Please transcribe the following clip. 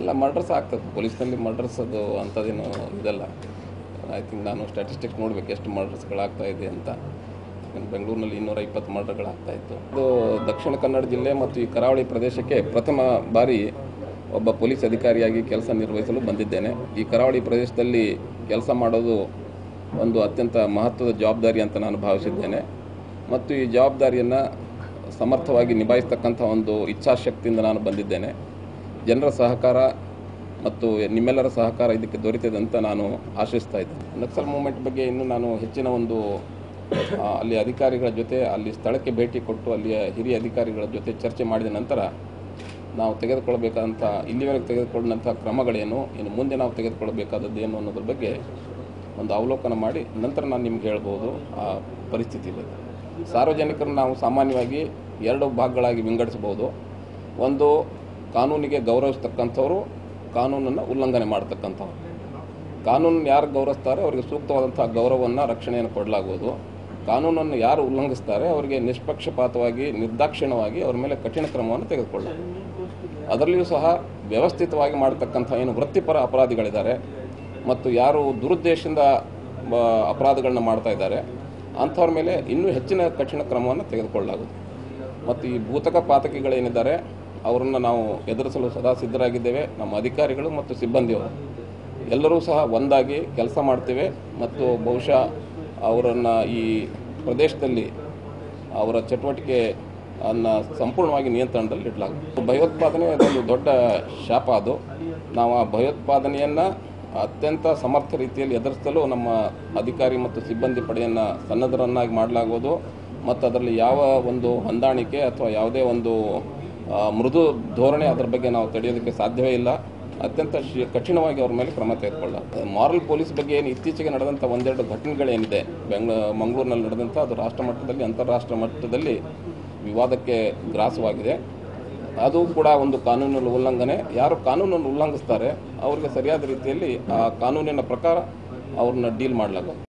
ಅಲ್ಲ ಮರ್ಡರ್ಸ್ ಆಗ್ತದೆ ಪೊಲೀಸ್ನಲ್ಲಿ ಮರ್ಡರ್ಸ್ ಅದು ಅಂಥದ್ದೇನು ಇದಲ್ಲ. ಐ ಥಿಂಕ್ ನಾನು ಸ್ಟ್ಯಾಟಿಸ್ಟಿಕ್ಸ್ ನೋಡಬೇಕು ಎಷ್ಟು ಮರ್ಡರ್ಸ್ಗಳಾಗ್ತಾ ಇದೆ ಅಂತ. ಬೆಂಗಳೂರಿನಲ್ಲಿ 220 ಮರ್ಡರ್ಗಳಾಗ್ತಾಯಿತ್ತು. ಇದು ದಕ್ಷಿಣ ಕನ್ನಡ ಜಿಲ್ಲೆ ಮತ್ತು ಈ ಕರಾವಳಿ ಪ್ರದೇಶಕ್ಕೆ ಪ್ರಥಮ ಬಾರಿ ಒಬ್ಬ ಪೊಲೀಸ್ ಅಧಿಕಾರಿಯಾಗಿ ಕೆಲಸ ನಿರ್ವಹಿಸಲು ಬಂದಿದ್ದೇನೆ. ಈ ಕರಾವಳಿ ಪ್ರದೇಶದಲ್ಲಿ ಕೆಲಸ ಮಾಡೋದು ಒಂದು ಅತ್ಯಂತ ಮಹತ್ವದ ಜವಾಬ್ದಾರಿ ಅಂತ ನಾನು ಭಾವಿಸಿದ್ದೇನೆ ಮತ್ತು ಈ ಜವಾಬ್ದಾರಿಯನ್ನು ಸಮರ್ಥವಾಗಿ ನಿಭಾಯಿಸ್ತಕ್ಕಂಥ ಒಂದು ಇಚ್ಛಾಶಕ್ತಿಯಿಂದ ನಾನು ಬಂದಿದ್ದೇನೆ. ಜನರ ಸಹಕಾರ ಮತ್ತು ನಿಮ್ಮೆಲ್ಲರ ಸಹಕಾರ ಇದಕ್ಕೆ ದೊರೆತಿದೆ ಅಂತ ನಾನು ಆಶಿಸ್ತಾ ಇದ್ದೇನೆ. ನಕ್ಸಲ್ ಮೂವ್ಮೆಂಟ್ ಬಗ್ಗೆ ಇನ್ನೂ ನಾನು ಹೆಚ್ಚಿನ ಒಂದು ಅಲ್ಲಿ ಅಧಿಕಾರಿಗಳ ಜೊತೆ ಅಲ್ಲಿ ಸ್ಥಳಕ್ಕೆ ಭೇಟಿ ಕೊಟ್ಟು ಅಲ್ಲಿಯ ಹಿರಿಯ ಅಧಿಕಾರಿಗಳ ಜೊತೆ ಚರ್ಚೆ ಮಾಡಿದ ನಂತರ ನಾವು ತೆಗೆದುಕೊಳ್ಳಬೇಕಾದಂಥ ಇಲ್ಲಿವರೆಗೆ ತೆಗೆದುಕೊಂಡಂಥ ಕ್ರಮಗಳೇನು, ಇನ್ನು ಮುಂದೆ ನಾವು ತೆಗೆದುಕೊಳ್ಳಬೇಕಾದದ್ದೇನು ಅನ್ನೋದ್ರ ಬಗ್ಗೆ ಒಂದು ಅವಲೋಕನ ಮಾಡಿ ನಂತರ ನಾನು ನಿಮ್ಗೆ ಹೇಳ್ಬೋದು ಆ ಪರಿಸ್ಥಿತಿ ಬಗ್ಗೆ. ಸಾರ್ವಜನಿಕರನ್ನು ನಾವು ಸಾಮಾನ್ಯವಾಗಿ 2 ಭಾಗಗಳಾಗಿ ವಿಂಗಡಿಸಬಹುದು. ಒಂದು, ಕಾನೂನಿಗೆ ಗೌರವಿಸ್ತಕ್ಕಂಥವ್ರು, ಕಾನೂನನ್ನು ಉಲ್ಲಂಘನೆ ಮಾಡ್ತಕ್ಕಂಥವ್ರು. ಕಾನೂನನ್ನು ಯಾರು ಗೌರವಿಸ್ತಾರೆ ಅವರಿಗೆ ಸೂಕ್ತವಾದಂಥ ಗೌರವವನ್ನು ರಕ್ಷಣೆಯನ್ನು ಕೊಡಲಾಗುವುದು. ಕಾನೂನನ್ನು ಯಾರು ಉಲ್ಲಂಘಿಸ್ತಾರೆ ಅವರಿಗೆ ನಿಷ್ಪಕ್ಷಪಾತವಾಗಿ ನಿರ್ದಾಕ್ಷಿಣ್ಯವಾಗಿ ಅವ್ರ ಮೇಲೆ ಕಠಿಣ ಕ್ರಮವನ್ನು ತೆಗೆದುಕೊಳ್ಳಲಾಗುವುದು. ಅದರಲ್ಲಿಯೂ ಸಹ ವ್ಯವಸ್ಥಿತವಾಗಿ ಮಾಡತಕ್ಕಂಥ ಏನು ವೃತ್ತಿಪರ ಅಪರಾಧಿಗಳಿದ್ದಾರೆ ಮತ್ತು ಯಾರು ದುರುದ್ದೇಶದಿಂದ ಅಪರಾಧಗಳನ್ನ ಮಾಡ್ತಾ ಇದ್ದಾರೆ ಅಂಥವ್ರ ಮೇಲೆ ಇನ್ನೂ ಹೆಚ್ಚಿನ ಕಠಿಣ ಕ್ರಮವನ್ನು ತೆಗೆದುಕೊಳ್ಳಲಾಗುವುದು. ಮತ್ತು ಈ ಭೂತಕ ಪಾತಕಿಗಳೇನಿದ್ದಾರೆ ಅವರನ್ನು ನಾವು ಎದುರಿಸಲು ಸದಾ ಸಿದ್ಧರಾಗಿದ್ದೇವೆ. ನಮ್ಮ ಅಧಿಕಾರಿಗಳು ಮತ್ತು ಸಿಬ್ಬಂದಿಯವರು ಎಲ್ಲರೂ ಸಹ ಒಂದಾಗಿ ಕೆಲಸ ಮಾಡ್ತೇವೆ ಮತ್ತು ಬಹುಶಃ ಅವರನ್ನು ಈ ಪ್ರದೇಶದಲ್ಲಿ ಅವರ ಚಟುವಟಿಕೆಯನ್ನು ಸಂಪೂರ್ಣವಾಗಿ ನಿಯಂತ್ರಣದಲ್ಲಿ ಇಡಲಾಗುತ್ತೆ. ಭಯೋತ್ಪಾದನೆ ಅದೊಂದು ದೊಡ್ಡ ಶಾಪ. ಅದು ನಾವು ಆ ಭಯೋತ್ಪಾದನೆಯನ್ನು ಅತ್ಯಂತ ಸಮರ್ಥ ರೀತಿಯಲ್ಲಿ ಎದುರಿಸಲು ನಮ್ಮ ಅಧಿಕಾರಿ ಮತ್ತು ಸಿಬ್ಬಂದಿ ಪಡೆಯನ್ನು ಸನ್ನದ್ಧರನ್ನಾಗಿ ಮಾಡಲಾಗುವುದು ಮತ್ತು ಅದರಲ್ಲಿ ಯಾವ ಒಂದು ಹೊಂದಾಣಿಕೆ ಅಥವಾ ಯಾವುದೇ ಒಂದು ಮೃದು ಧೋರಣೆ ಅದರ ಬಗ್ಗೆ ನಾವು ತಡೆಯೋದಕ್ಕೆ ಸಾಧ್ಯವೇ ಇಲ್ಲ. ಅತ್ಯಂತ ಕಠಿಣವಾಗಿ ಅವ್ರ ಮೇಲೆ ಕ್ರಮ ತೆಗೆದುಕೊಳ್ಳಲಾಗುತ್ತೆ. ಮಾರಲ್ ಪೊಲೀಸ್ ಬಗ್ಗೆ ಏನು ಇತ್ತೀಚೆಗೆ ನಡೆದಂಥ 1-2 ಘಟನೆಗಳೇನಿದೆ ಮಂಗಳೂರಿನಲ್ಲಿ ನಡೆದಂಥ, ಅದು ರಾಷ್ಟ್ರ ಮಟ್ಟದಲ್ಲಿ ಅಂತಾರಾಷ್ಟ್ರೀಯ ಮಟ್ಟದಲ್ಲಿ ವಿವಾದಕ್ಕೆ ಗ್ರಾಸವಾಗಿದೆ. ಅದು ಕೂಡ ಒಂದು ಕಾನೂನಿನ ಉಲ್ಲಂಘನೆ. ಯಾರು ಕಾನೂನನ್ನು ಉಲ್ಲಂಘಿಸ್ತಾರೆ ಅವರಿಗೆ ಸರಿಯಾದ ರೀತಿಯಲ್ಲಿ ಆ ಕಾನೂನಿನ ಪ್ರಕಾರ ಅವ್ರನ್ನ ಡೀಲ್ ಮಾಡಲಾಗುತ್ತೆ.